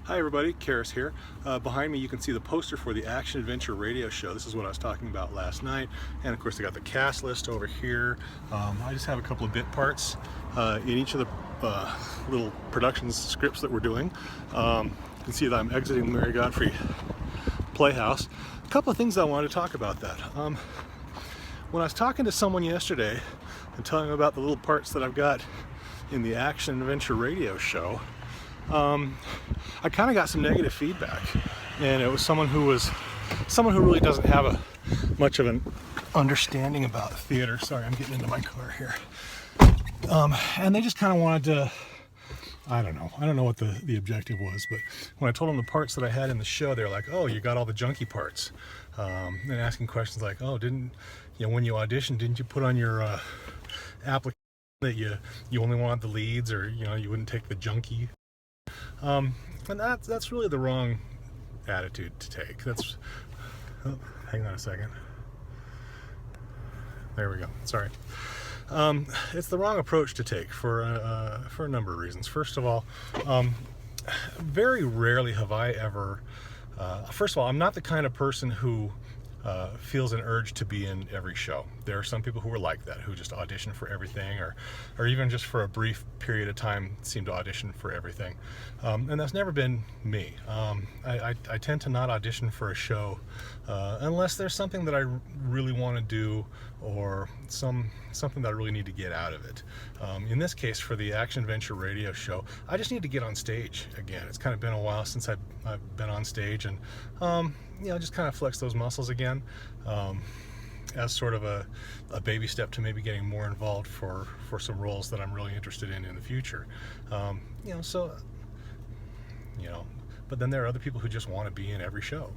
Hi everybody, Karis here. Behind me you can see the poster for the Action Adventure radio show. This is what I was talking about last night. And of course I got the cast list over here. I just have a couple of bit parts in each of the little production scripts that we're doing. You can see that I'm exiting the Mary Godfrey Playhouse. A couple of things I wanted to talk about that. When I was talking to someone yesterday and telling them about the little parts that I've got in the Action Adventure radio show, I kind of got some negative feedback, and it was someone who really doesn't have much of an understanding about theater. Sorry, I'm getting into my car here. And they just kind of wanted to, I don't know what the objective was, but when I told them the parts that I had in the show, they're like, "Oh, you got all the junky parts," and asking questions like, "Oh, when you auditioned, didn't you put on your application that you only want the leads, or you wouldn't take the junky?" And that's really the wrong attitude to take. Hang on a second. There we go. Sorry. It's the wrong approach to take for a number of reasons. First of all, very rarely have I ever. First of all, I'm not the kind of person who feels an urge to be in every show. There are some people who are like that, who just audition for everything, or even just for a brief period of time seem to audition for everything. And that's never been me. I tend to not audition for a show unless there's something that I really want to do, or something that I really need to get out of it. In this case, for the Action Adventure radio show, I just need to get on stage again. It's kind of been a while since I've been on stage, and just kind of flex those muscles again, as sort of a baby step to maybe getting more involved for some roles that I'm really interested in the future. But then there are other people who just want to be in every show,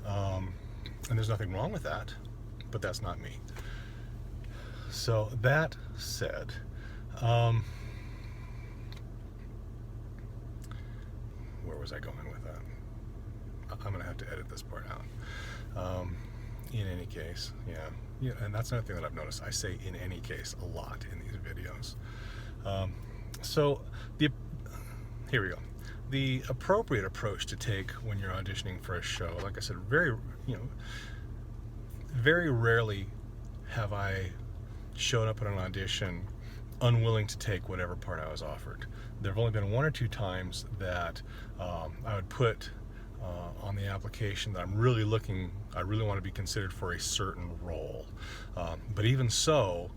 and there's nothing wrong with that, but that's not me. So that said, where was I going with that? I'm going to have to edit this part out. In any case, yeah, and that's another thing that I've noticed. I say "in any case" a lot in these videos. Here we go. The appropriate approach to take when you're auditioning for a show, like I said, very rarely have I showed up at an audition unwilling to take whatever part I was offered. There have only been one or two times that I would put on the application that I really want to be considered for a certain role. But even so,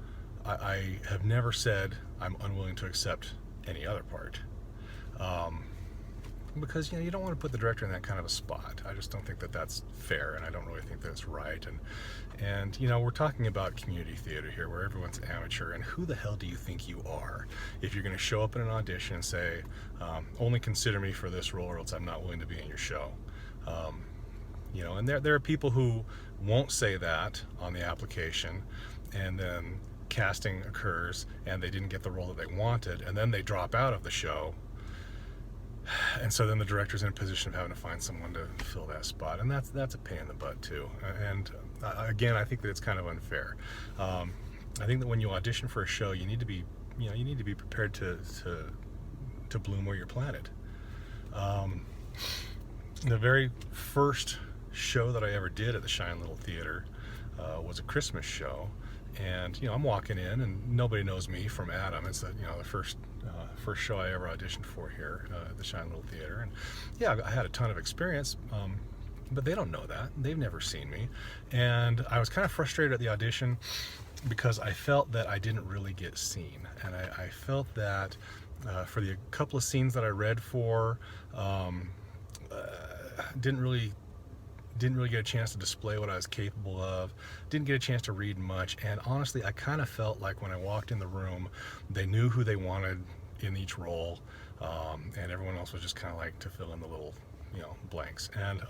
I have never said I'm unwilling to accept any other part. Because you don't want to put the director in that kind of a spot. I just don't think that that's fair, and I don't really think that's right. And we're talking about community theater here, where everyone's amateur, and who the hell do you think you are if you're going to show up in an audition and say, "Only consider me for this role, or else I'm not willing to be in your show"? And there are people who won't say that on the application, and then casting occurs and they didn't get the role that they wanted, and then they drop out of the show. And so then the director's in a position of having to find someone to fill that spot, and that's a pain in the butt too. And again, I think that it's kind of unfair. I think that when you audition for a show, you need to be prepared to bloom where you're planted. The very first show that I ever did at the Shine Little Theater was a Christmas show, and I'm walking in and nobody knows me from Adam. It's the first show I ever auditioned for here at the Shine Little Theater, and yeah, I had a ton of experience, but they don't know that. They've never seen me, and I was kind of frustrated at the audition because I felt that I didn't really get seen, and I felt that for the couple of scenes that I read for, didn't really get a chance to display what I was capable of, didn't get a chance to read much, and honestly, I kind of felt like when I walked in the room, they knew who they wanted in each role, and everyone else was just kind of like to fill in the little, blanks. And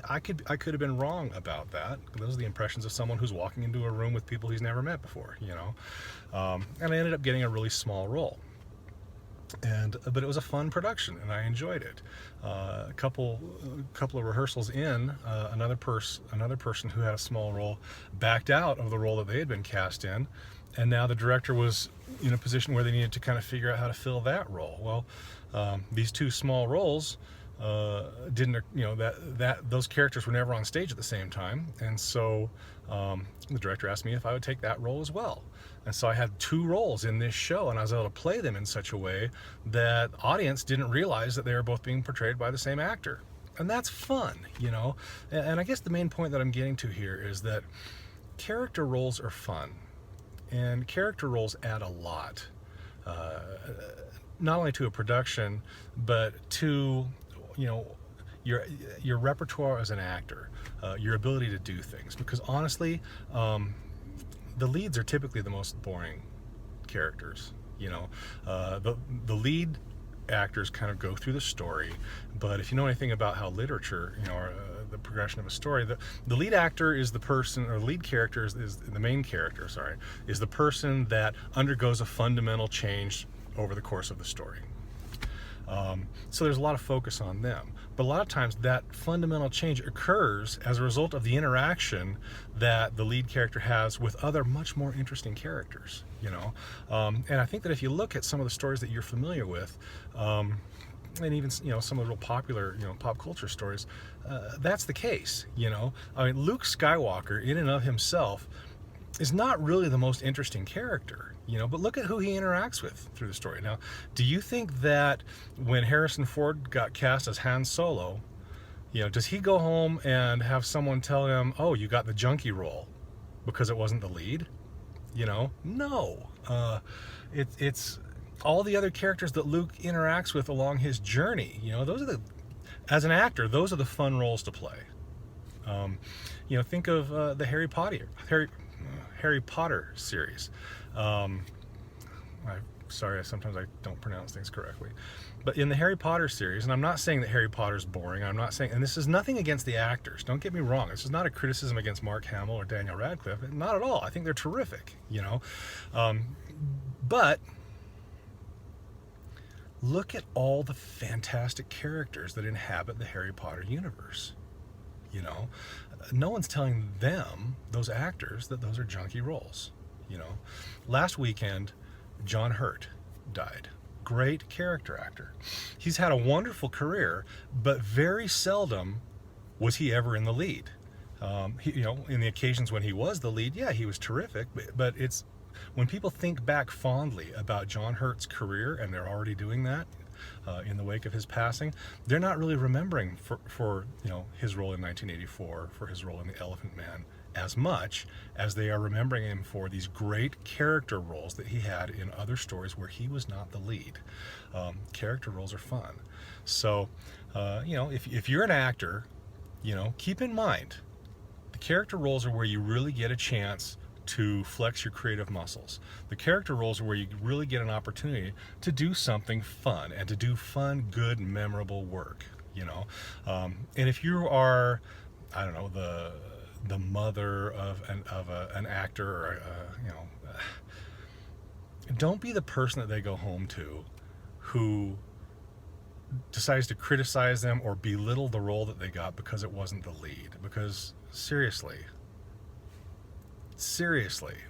I could have been wrong about that. Those are the impressions of someone who's walking into a room with people he's never met before, and I ended up getting a really small role. But it was a fun production, and I enjoyed it. A couple of rehearsals in, another person who had a small role backed out of the role that they had been cast in, And now the director was in a position where they needed to kind of figure out how to fill that role. Well, these two small roles didn't, those characters were never on stage at the same time, and so the director asked me if I would take that role as well. And so I had two roles in this show, and I was able to play them in such a way that audience didn't realize that they were both being portrayed by the same actor. And that's fun, And I guess the main point that I'm getting to here is that character roles are fun, and character roles add a lot, not only to a production, but to your repertoire as an actor, your ability to do things. Because honestly, the leads are typically the most boring characters. The lead actors kind of go through the story, but if you know anything about how literature, or the progression of a story, the lead actor is the person, or the lead character is the main character, is the person that undergoes a fundamental change over the course of the story. So there's a lot of focus on them, but a lot of times that fundamental change occurs as a result of the interaction that the lead character has with other much more interesting characters, and I think that if you look at some of the stories that you're familiar with, and even some of the real popular pop culture stories, that's the case. I mean, Luke Skywalker in and of himself is not really the most interesting character, but look at who he interacts with through the story. Now, do you think that when Harrison Ford got cast as Han Solo, does he go home and have someone tell him, oh, you got the junkie role because it wasn't the lead? No. It's all the other characters that Luke interacts with along his journey. As an actor, those are the fun roles to play. Think of the Harry Potter series. Sometimes I don't pronounce things correctly, but in the Harry Potter series, and I'm not saying that Harry Potter's boring, I'm not saying, and this is nothing against the actors, don't get me wrong, this is not a criticism against Mark Hamill or Daniel Radcliffe, not at all. I think they're terrific, but look at all the fantastic characters that inhabit the Harry Potter universe. No one's telling them, those actors, that those are junky roles. Last weekend, John Hurt died. Great character actor. He's had a wonderful career, but very seldom was he ever in the lead. In the occasions when he was the lead, yeah, he was terrific, but it's when people think back fondly about John Hurt's career, and they're already doing that in the wake of his passing, they're not really remembering for his role in 1984, for his role in The Elephant Man, as much as they are remembering him for these great character roles that he had in other stories where he was not the lead. Character roles are fun. So, if you're an actor, keep in mind, the character roles are where you really get a chance to flex your creative muscles. The character roles are where you really get an opportunity to do something fun and to do fun, good, memorable work, and if you are, I don't know, the mother of an actor, or don't be the person that they go home to who decides to criticize them or belittle the role that they got because it wasn't the lead. Because seriously,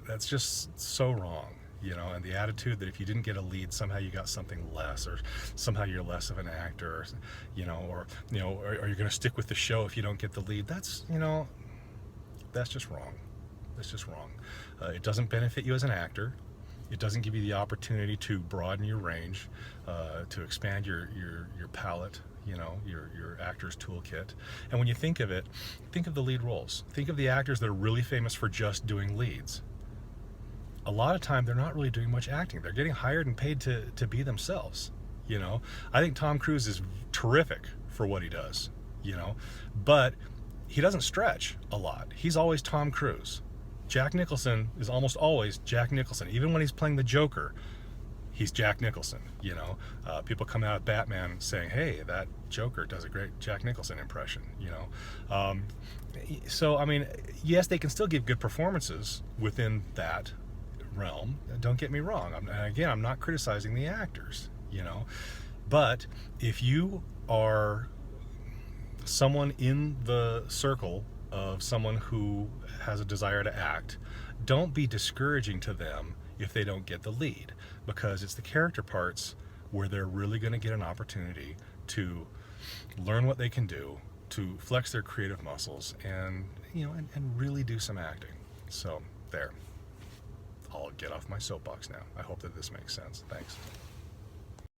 that's just so wrong. And the attitude that if you didn't get a lead, somehow you got something less, or somehow you're less of an actor, or you're going to stick with the show if you don't get the lead. That's just wrong. That's just wrong. It doesn't benefit you as an actor. It doesn't give you the opportunity to broaden your range, to expand your palette, your actor's toolkit. And when you think of it, think of the lead roles. Think of the actors that are really famous for just doing leads. A lot of time, they're not really doing much acting. They're getting hired and paid to be themselves. I think Tom Cruise is terrific for what he does, but he doesn't stretch a lot. He's always Tom Cruise. Jack Nicholson is almost always Jack Nicholson. Even when he's playing the Joker, he's Jack Nicholson. People come out of Batman saying, hey, that Joker does a great Jack Nicholson impression. So, I mean, yes, they can still give good performances within that realm. Don't get me wrong. I'm not criticizing the actors, but if you are someone in the circle of someone who has a desire to act, don't be discouraging to them if they don't get the lead, because it's the character parts where they're really going to get an opportunity to learn what they can do, to flex their creative muscles, and and really do some acting. So there, I'll get off my soapbox now. I hope that this makes sense. Thanks.